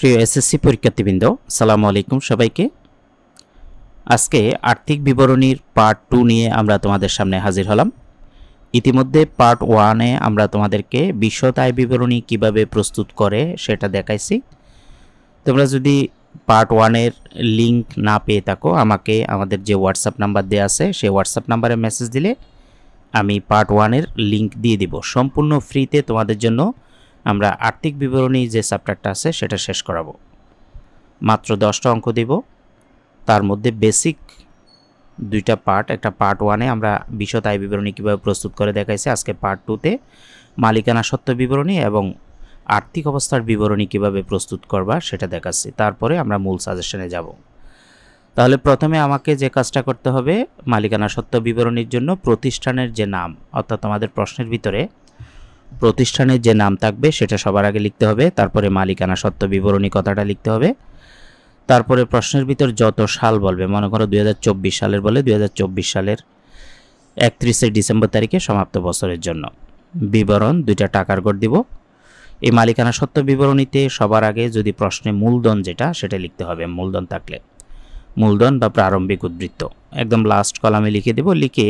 প্রিয় এসএসসি পরীক্ষার্থীবৃন্দ, আসসালামু আলাইকুম সবাইকে। আজকে আর্থিক বিবরণীর পার্ট 2 নিয়ে আমরা তোমাদের সামনে হাজির হলাম। ইতিমধ্যে পার্ট 1-এ আমরা তোমাদেরকে বিশদ আয় বিবরণী কিভাবে প্রস্তুত করে সেটা দেখাইছি। তোমরা যদি পার্ট 1-এর লিংক না পেয়ে থাকো, আমাকে আমাদের যে হোয়াটসঅ্যাপ নাম্বার দেওয়া আছে সেই হোয়াটসঅ্যাপ নাম্বারে মেসেজ দিলে আমি পার্ট 1-এর লিংক দিয়ে দিব। সম্পূর্ণ ফ্রিতে তোমাদের জন্য আমরা আর্থিক বিবরণী যে চ্যাপ্টারটা আছে সেটা শেষ করাবো। মাত্র 10টা অঙ্ক দিব, তার মধ্যে বেসিক 2টা পার্ট। একটা পার্ট 1-এ আমরা বিশদ আয় বিবরণী কীভাবে প্রস্তুত করে দেখাইছি, আজকে পার্ট 2-তে মালিকানা সত্ত্ব বিবরণী এবং আর্থিক অবস্থার বিবরণী কিভাবে প্রস্তুত করবা সেটা দেখাচ্ছি। তারপরে আমরা মূল সাজেশনে যাব। তাহলে প্রথমে আমাকে যে কাজটা করতে হবে, মালিকানা সত্ত্ব বিবরণীর জন্য প্রতিষ্ঠানের যে নাম, অর্থাৎ আমাদের প্রশ্নের ভিতরে প্রতিষ্ঠানের যে নাম থাকবে সেটা সবার আগে লিখতে হবে। তারপরে মালিকানা সত্ত্ব বিবরণী কথাটা লিখতে হবে। তারপরে প্রশ্নের ভিতর যত সাল বলবে, মনে করো 2024 সালের বলে 2024 সালের 31শে ডিসেম্বর তারিখে সমাপ্ত বছরের জন্য বিবরণ 2টা টাকার গড় দিব। এই মালিকানা সত্ত্ব বিবরণীতে সবার আগে যদি প্রশ্নে মূলধন যেটা সেটা লিখতে হবে। মূলধন থাকলে মূলধন বা প্রারম্ভিক উদ্বৃত্ত একদম লাস্ট কলামে লিখে দেব। লিখে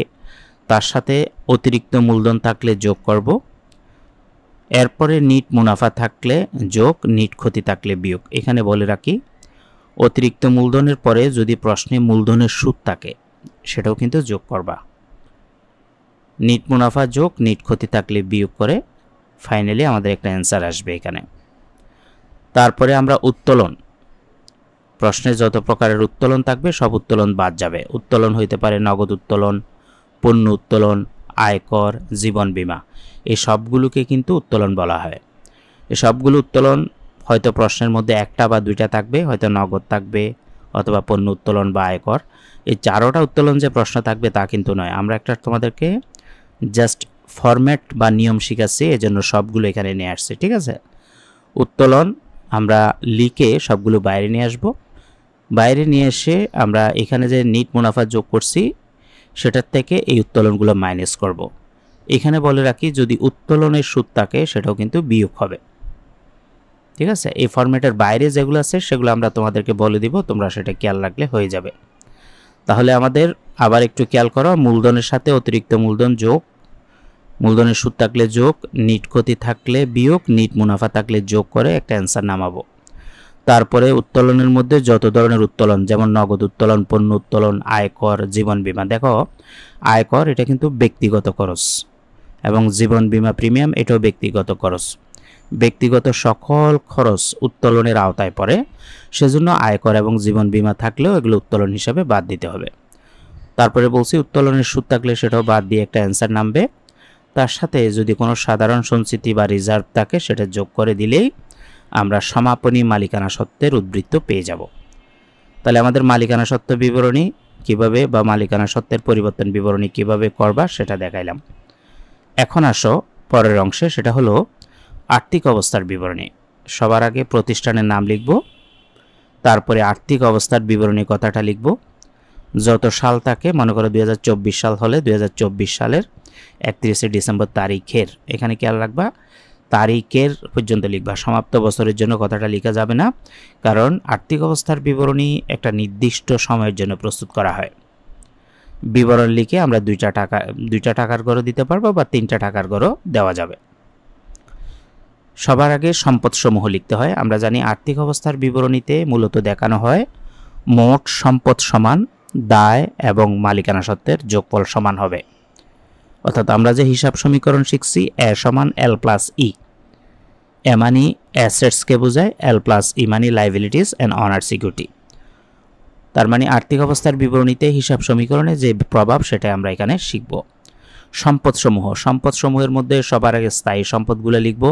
তার সাথে অতিরিক্ত মূলধন থাকলে যোগ করব। এরপরে নিট মুনাফা থাকলে যোগ, নিট ক্ষতি থাকলে বিয়োগ। এখানে বলে রাখি, অতিরিক্ত মূলধনের পরে যদি প্রশ্নে মূলধনের সুদ থাকে সেটাও কিন্তু যোগ করবা। নিট মুনাফা যোগ, নিট ক্ষতি থাকলে বিয়োগ করে ফাইনালি আমাদের একটা অ্যান্সার আসবে এখানে। তারপরে আমরা উত্তোলন, প্রশ্নে যত প্রকারের উত্তোলন থাকবে সব উত্তোলন বাদ যাবে। উত্তোলন হইতে পারে নগদ উত্তোলন, পণ্য উত্তোলন, আয়কর, জীবন বীমা, এই সবগুলোকে কিন্তু উত্তোলন বলা হয়। এই সবগুলো উত্তোলন হয়তো প্রশ্নের মধ্যে একটা বা 2টা থাকবে, হয়তো নগদ থাকবে অথবা পণ্য উত্তোলন বা আয়কর। এই 4টা উত্তোলন যে প্রশ্ন থাকবে তা কিন্তু নয়। আমরা একটা তোমাদেরকে জাস্ট ফরম্যাট বা নিয়ম শিখাচ্ছি, এজন্য সবগুলো এখানে নিয়ে আসছি, ঠিক আছে। উত্তোলন আমরা লিখে সবগুলো বাইরে নিয়ে আসব। বাইরে নিয়ে এসে আমরা এখানে যে নিট মুনাফা যোগ করছি সেটার থেকে এই উত্তোলনগুলো মাইনাস করব। এখানে বলে রাখি, যদি উত্তোলনের সুদ থাকে সেটাও কিন্তু বিয়োগ হবে, ঠিক আছে। এই ফরম্যাটের বাইরে যেগুলো আছে সেগুলো আমরা তোমাদেরকে বলে দিব, তোমরা সেটা খেয়াল রাখলে হয়ে যাবে। তাহলে আমাদের আবার একটু খেয়াল করো, মূলধনের সাথে অতিরিক্ত মূলধন যোগ, মূলধনের সুদ থাকলে যোগ, নিট ক্ষতি থাকলে বিয়োগ, নিট মুনাফা থাকলে যোগ করে একটা অ্যান্সার নামাবো। তারপরে উত্তোলনের মধ্যে যত ধরনের উত্তোলন, যেমন নগদ উত্তোলন, পণ্য উত্তোলন, আয়কর, জীবন বীমা। দেখো, আয়কর এটা কিন্তু ব্যক্তিগত খরচ এবং জীবন বীমা প্রিমিয়াম এটাও ব্যক্তিগত খরচ। ব্যক্তিগত সকল খরচ উত্তোলনের আওতায় পড়ে, সেজন্য আয়কর এবং জীবন বীমা থাকলেও এগুলো উত্তোলন হিসাবে বাদ দিতে হবে। তারপরে বলছি, উত্তোলনের সুদ থাকলে সেটাও বাদ দিয়ে একটা অ্যান্সার নামবে। তার সাথে যদি কোনো সাধারণ সঞ্চিতি বা রিজার্ভ থাকে সেটা যোগ করে দিলেই আমরা সমাপনী মালিকানা সত্ত্বের উদ্বৃত্ত পেয়ে যাব। তাহলে আমাদের মালিকানা সত্ত্ব বিবরণী কিভাবে বা মালিকানা সত্ত্বের পরিবর্তন বিবরণী কিভাবে করবা সেটা দেখাইলাম। এখন আসো পরের অংশে, সেটা হলো আর্থিক অবস্থার বিবরণী। সবার আগে প্রতিষ্ঠানের নাম লিখব, তারপরে আর্থিক অবস্থার বিবরণী কথাটা লিখব। যত সাল থাকে, মনে করো 2024 সাল হলে 2024 সালের 31শে ডিসেম্বর তারিখের, এখানে খেয়াল রাখবা তারিখের পর্যন্ত লিখবা। সমাপ্ত বছরের জন্য কথাটা লেখা যাবে না, কারণ আর্থিক অবস্থার বিবরণী একটা নির্দিষ্ট সময়ের জন্য প্রস্তুত করা হয়। বিবরণ লিখে আমরা 2টা টাকার গড় দিতে পারবো বা 3টা টাকার গড় দেওয়া যাবে। সবার আগে সম্পদসমূহ লিখতে হয়। আমরা জানি আর্থিক অবস্থার বিবরণীতে মূলত দেখানো হয় মোট সম্পদ সমান দায় এবং মালিকানা সত্ত্বের যোগফল সমান হবে। অর্থাৎ আমরা যে হিসাব সমীকরণ শিখছি, এ সমান এল প্লাস ই, এ মানি অ্যাসেটসকে বোঝায়, L plus E money liabilities and owner security. তার মানে আর্থিক অবস্থার বিবরণীতে হিসাব সমীকরণে যে প্রভাব সেটা আমরা এখানে শিখব। সম্পদসমূহের মধ্যে সবার আগে স্থায়ী সম্পদগুলো লিখব।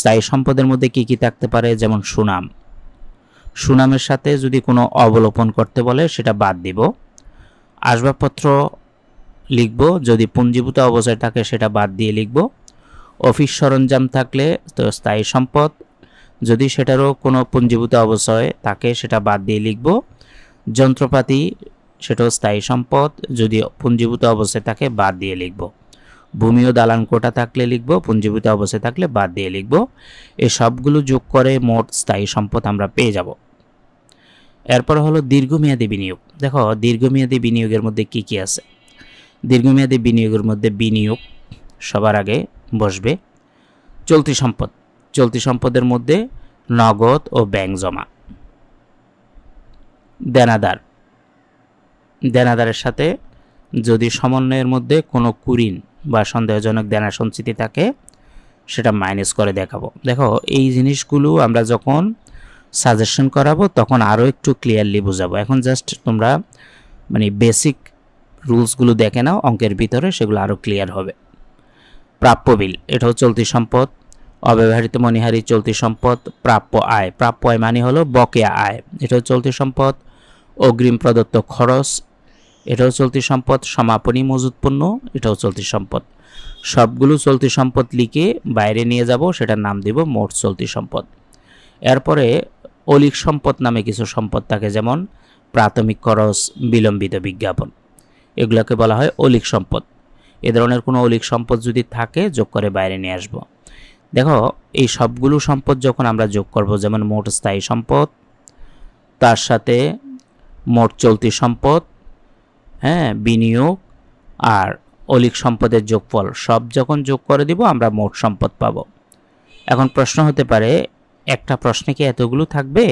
স্থায়ী সম্পদের মধ্যে কি কি থাকতে পারে, যেমন সুনাম। সুনামের সাথে যদি কোনো অবলোপন করতে বলে সেটা বাদ দিব। আসবাবপত্র লিখব, যদি পুঞ্জীভূত অবস্থায় থাকে সেটা বাদ দিয়ে লিখব। অফিস সরঞ্জাম থাকলে তো স্থায়ী সম্পদ, যদি সেটারও কোনো পুঞ্জীভূত অবস্থায় থাকে সেটা বাদ দিয়ে লিখব। যন্ত্রপাতি সেটাও স্থায়ী সম্পদ, যদি পুঞ্জীভূত অবস্থায় থাকে বাদ দিয়ে লিখব। ভূমি ও দালান কোটা থাকলে লিখব, পুঞ্জীভূত অবস্থায় থাকলে বাদ দিয়ে লিখব। এই সবগুলো যোগ করে মোট স্থায়ী সম্পদ আমরা পেয়ে যাব। এরপর হলো দীর্ঘমেয়াদী বিনিয়োগ। দেখো দীর্ঘমেয়াদী বিনিয়োগের মধ্যে কি কি আছে। দীর্ঘমেয়াদী বিনিয়োগের মধ্যে বিনিয়োগ সবার আগে বসবে। চলতি সম্পদ, চলতি সম্পদের মধ্যে নগদ ও ব্যাংক জমা। দেনাদার, দেনাদারের সাথে যদি সমন্বয়ের মধ্যে কোনো কুঋণ বা সন্দেহজনক দেনা সঞ্চিতি থাকে সেটা মাইনাস করে দেখাবো। দেখো এই জিনিসগুলো আমরা যখন সাজেশন করাবো তখন আরও একটু ক্লিয়ারলি বোঝাবো। এখন জাস্ট তোমরা মানে বেসিক রুলসগুলো দেখে নাও অঙ্কের ভিতরে, সেগুলো আরও ক্লিয়ার হবে। প্রাপ্য বিল, এটাও চলতি সম্পদ। অব্যবহৃত মণিহারি চলতি সম্পদ। প্রাপ্য আয়, প্রাপ্য আয় মানে হলো বকেয়া আয়, এটাও চলতি সম্পদ। অগ্রিম প্রদত্ত খরচ, এটাও চলতি সম্পদ। সমাপনী মজুত পণ্য, এটাও চলতি সম্পদ। সবগুলো চলতি সম্পদ লিখে বাইরে নিয়ে যাব, সেটার নাম দেব মোট চলতি সম্পদ। এরপরে অলিক সম্পদ নামে কিছু সম্পদ থাকে, যেমন প্রাথমিক খরচ, বিলম্বিত বিজ্ঞাপন, এগুলোকে বলা হয় অলিক সম্পদ। এ ধরনের কোনো অলিক সম্পদ যদি থাকে যোগ করে বাইরে নিয়ে আসব। দেখো এই সবগুলো সম্পদ যখন আমরা যোগ করব, যেমন মোট স্থায়ী সম্পদ, তার সাথে মোট চলতি সম্পদ, হ্যাঁ, বিনিয়োগ আর অলিক সম্পদের যোগফল সব যখন যোগ করে দিব আমরা মোট সম্পদ পাব। এখন প্রশ্ন হতে পারে, একটা প্রশ্নে কি এতগুলো থাকবে?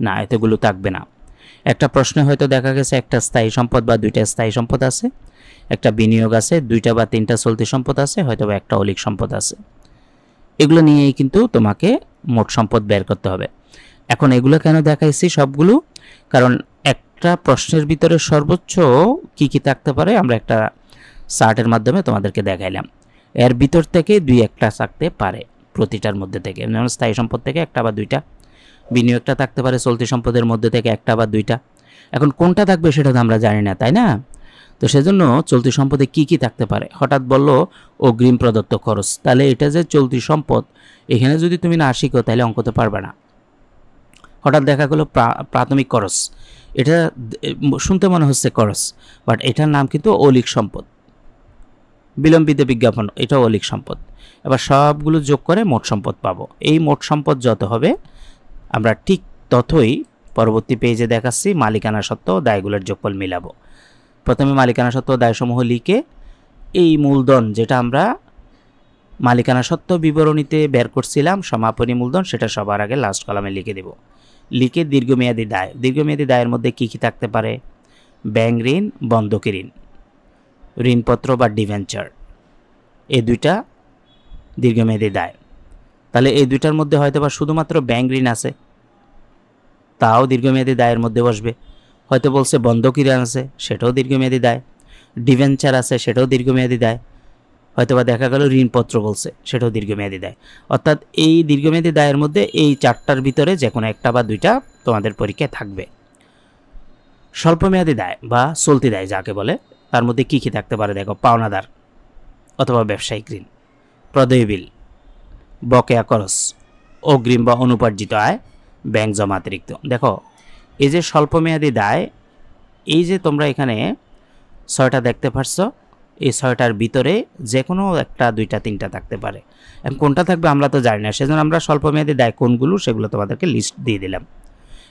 না, এতগুলো থাকবে না। একটা প্রশ্নে হয়তো দেখা গেছে একটা স্থায়ী সম্পদ বা দুইটা স্থায়ী সম্পদ আছে, একটা বিনিয়োগ আছে, দুইটা বা তিনটা চলতি সম্পদ আছে, হয়তো একটা অলিক সম্পদ আছে। এগুলো নিয়েই কিন্তু তোমাকে মোট সম্পদ বের করতে হবে। এখন এগুলো কেন দেখাইছি সবগুলো? কারণ একটা প্রশ্নের ভিতরে সর্বোচ্চ কি কি থাকতে পারে আমরা একটা চার্টের মাধ্যমে তোমাদেরকে দেখাইলাম। এর ভিতর থেকে দুই একটা থাকতে পারে প্রতিটার মধ্যে থেকে, যেমন স্থায়ী সম্পদ থেকে একটা বা দুইটা, বিনিয়োগটা থাকতে পারে চলতি সম্পদের মধ্যে থেকে একটা বা দুইটা। এখন কোনটা থাকবে সেটা তো আমরা জানি না, তাই না? তো সেজন্য চলতি সম্পদে কি কি থাকতে পারে। হঠাৎ বলল অগ্রিম প্রদত্ত খরচ, তাহলে এটা যে চলতি সম্পদ, এখানে যদি তুমি না শিখো তাহলে অঙ্ক তো পারবে না। হঠাৎ দেখা গেলো প্রাথমিক খরচ, এটা শুনতে মনে হচ্ছে খরচ, বাট এটার নাম কিন্তু অলিক সম্পদ। বিলম্বিত বিজ্ঞাপন, এটাও অলিক সম্পদ। এবার সবগুলো যোগ করে মোট সম্পদ পাবো। এই মোট সম্পদ যত হবে আমরা ঠিক ততই পরবর্তী পেজে দেখাচ্ছি মালিকানা সত্ত্ব ও দায়গুলোর যোগফল মিলাবো। প্রথমে মালিকানা সত্ত্ব ও দায়সমূহ লিখে এই মূলধন যেটা আমরা মালিকানা সত্ত্ব বিবরণীতে বের করছিলাম সমাপনী মূলধন, সেটা সবার আগে লাস্ট কলামে লিখে দেব। লিখে দীর্ঘমেয়াদী দায়, দীর্ঘমেয়াদী দায়ের মধ্যে কি কি থাকতে পারে? ব্যাংক ঋণ, বন্ধকি ঋণ, ঋণপত্র বা ডিভেঞ্চার, এই দুইটা দীর্ঘমেয়াদী দায়। তাহলে এই দুইটার মধ্যে হয়তো বা শুধুমাত্র ব্যাংক ঋণ আছে, তাও দীর্ঘমেয়াদী দায়ের মধ্যে বসবে। হয়তো বলছে বন্ধকি ঋণ আছে, সেটাও দীর্ঘমেয়াদী দায়। ডিভেঞ্চার আছে, সেটাও দীর্ঘমেয়াদী দায়। হয়তো বা দেখা গেল ঋণপত্র বলছে, সেটাও দীর্ঘমেয়াদী দায়। অর্থাৎ এই দীর্ঘমেয়াদী দায়ের মধ্যে এই চারটার ভিতরে যে কোনো একটা বা দুইটা তোমাদের পরীক্ষায় থাকবে। স্বল্পমেয়াদী দায় বা চলতি দায় যাকে বলে, তার মধ্যে কি কি থাকতে পারে? দেখো, পাওনাদার অথবা ব্যবসায়িক ঋণ, প্রদেয় বিল, বকেয়া খরচ, অগ্রিম বা অনুপার্জিত আয়, ব্যাংক জমা অতিরিক্ত। দেখো এই যে স্বল্পমেয়াদী দায়, এই যে তোমরা এখানে ছয়টা দেখতে পাচ্ছ, এই ছয়টার ভিতরে যে কোনো একটা, দুইটা, তিনটা থাকতে পারে। এখন কোনটা থাকবে আমরা তো জানি না, সেজন্য আমরা স্বল্পমেয়াদী দায় কোনগুলো সেগুলো তোমাদেরকে লিস্ট দিয়ে দিলাম।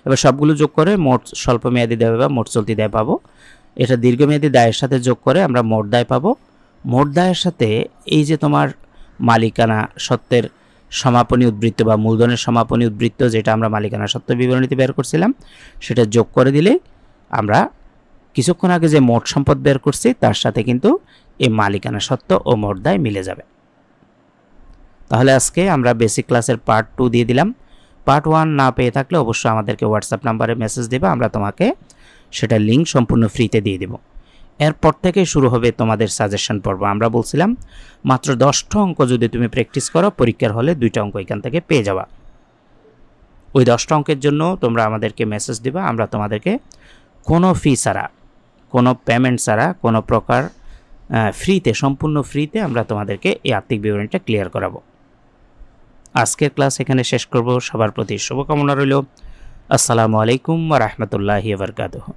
এবার সবগুলো যোগ করে মোট স্বল্পমেয়াদী দায় বা মোট চলতি দায় পাবো। এটা দীর্ঘমেয়াদী দায়ের সাথে যোগ করে আমরা মোট দায় পাবো। মোট দায়ের সাথে এই যে তোমার মালিকানা সত্ত্বের সমাপনী উদ্বৃত্ত বা মূলধনের সমাপনী উদ্বৃত্ত, যেটা আমরা মালিকানা সত্ত্ব বিবরণীতে বের করছিলাম, সেটা যোগ করে দিলে আমরা কিছুক্ষণ আগে যে মোট সম্পদ বের করছি তার সাথে কিন্তু এই মালিকানা সত্ত্ব ও মোট দায় মিলে যাবে। তাহলে আজকে আমরা বেসিক ক্লাসের পার্ট 2 দিয়ে দিলাম। পার্ট 1 না পেয়ে থাকলে অবশ্যই আমাদেরকে হোয়াটসঅ্যাপ নাম্বারে মেসেজ দেবে, আমরা তোমাকে সেটা লিঙ্ক সম্পূর্ণ ফ্রিতে দিয়ে দেব। এরপর থেকে শুরু হবে তোমাদের সাজেশন পর্ব। আমরা বলছিলাম মাত্র 10টা অঙ্ক যদি তুমি প্র্যাকটিস করো, পরীক্ষার হলে 2টা অঙ্ক এখান থেকে পেয়ে যাবা। ওই 10টা অঙ্কের জন্য তোমরা আমাদেরকে মেসেজ দিবা, আমরা তোমাদেরকে কোনো ফি ছাড়া, কোনো পেমেন্ট ছাড়া, কোনো প্রকার ফ্রিতে, সম্পূর্ণ ফ্রিতে আমরা তোমাদেরকে এই আর্থিক বিবরণীটা ক্লিয়ার করাবো। আজকের ক্লাস এখানে শেষ করব। সবার প্রতি শুভকামনা রইল। আসসালামু আলাইকুম ওয়া রাহমাতুল্লাহি ওয়া বারাকাতুহু।